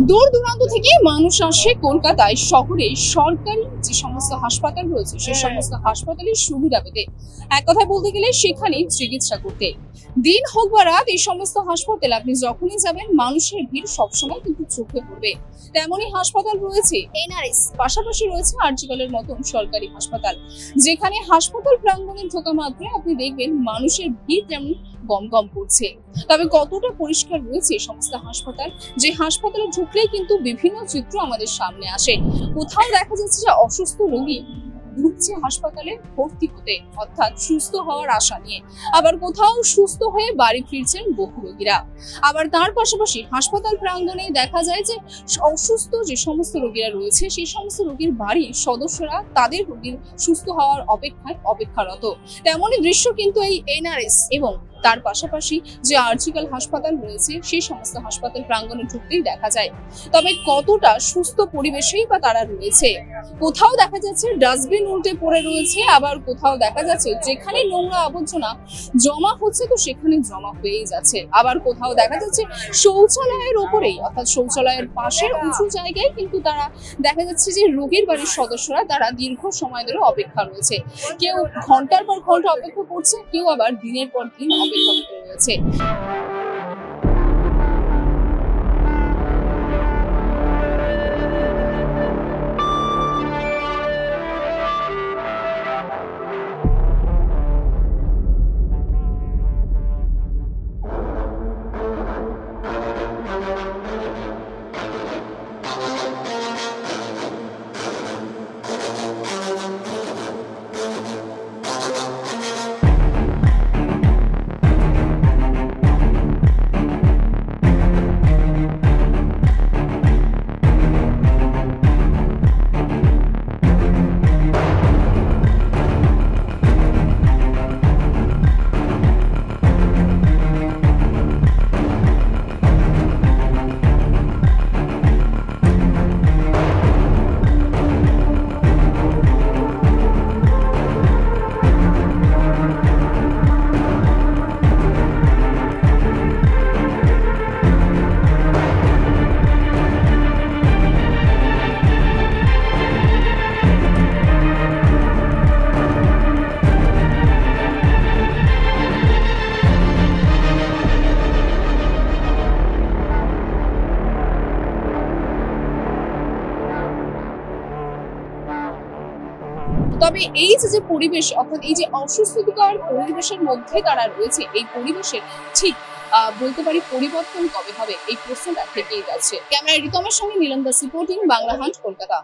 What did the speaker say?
দূর দূরান্ত থেকে মানুষ আসে কলকাতায় শহরে সরকারি যে সমস্ত হাসপাতাল রয়েছে সেই সমস্ত হাসপাতালের সুবিধা পেতে, এক কথায় বলতে গেলে সেখানে চিকিৎসা করতে। দিন হোক বা রাত, এই সমস্ত হাসপাতাল আপনি যখনই যাবেন মানুষের ভিড় সবসময় কিন্তু চোখে পড়বে। তেমনই হাসপাতাল রয়েছে এনআরএস, পাশাপাশি রয়েছে আরজিকরের মতন সরকারি হাসপাতাল, যেখানে হাসপাতাল প্রাঙ্গণে ঢোকা মাত্রই আপনি দেখবেন মানুষের ভিড় তেমন গম করছে। তবে কতটা পরিষ্কার রয়েছে এই সমস্ত হাসপাতাল, যে হাসপাতালে ঢুকলেই কিন্তু বিভিন্ন চিত্র আমাদের সামনে আসে। কোথাও দেখা যাচ্ছে যে অসুস্থ রোগী ঢুকছে হাসপাতালে ভর্তি হতে, অর্থাৎ সুস্থ হওয়ার আশা নিয়ে, আবার কোথাও সুস্থ হয়ে বাড়ি ফিরছেন বহু রোগীরা। আবার তার পাশাপাশি হাসপাতাল প্রাঙ্গণে দেখা যায় যে অসুস্থ যে সমস্ত রোগীরা রয়েছে সেই সমস্ত রোগীর বাড়ির সদস্যরা তাদের রোগীর সুস্থ হওয়ার অপেক্ষারত। তেমনই দৃশ্য কিন্তু এই এনআরএস এবং তার পাশাপাশি যে আরজিকর হাসপাতাল রয়েছে সেই সমস্ত হাসপাতাল প্রাঙ্গণে ঢুকতেই দেখা যায়। তবে কতটা সুস্থ পরিবেশেই বা তারা রয়েছে, কোথাও দেখা যাচ্ছে ডাস্টবিন উল্টে পড়ে রয়েছে, আবার কোথাও দেখা যাচ্ছে যেখানে নোংরা আবর্জনা জমা হচ্ছে তো সেখানে জমা হয়েই যাচ্ছে, আবার কোথাও দেখা যাচ্ছে শৌচালয়ের ওপরেই অর্থাৎ শৌচালয়ের পাশের উঁচু জায়গায় কিন্তু তারা দেখা যাচ্ছে যে রোগীর বাড়ির সদস্যরা তারা দীর্ঘ সময় ধরে অপেক্ষা রয়েছে। কেউ ঘন্টার পর ঘন্টা অপেক্ষা করছে, কেউ আবার দিনের পর দিন অপেক্ষা করতে রয়েছে। তবে এই যে পরিবেশ, অর্থাৎ এই যে অসুস্থতার পরিবেশের মধ্যে তারা রয়েছে, এই পরিবেশের ঠিক বলতে পারি পরিবর্তন কবে হবে, এই প্রশ্নটা থেকেই যাচ্ছে। ক্যামেরায় রিতমের সঙ্গে নীলম দাস রিপোর্টিং, বাংলা হান্ট, কলকাতা।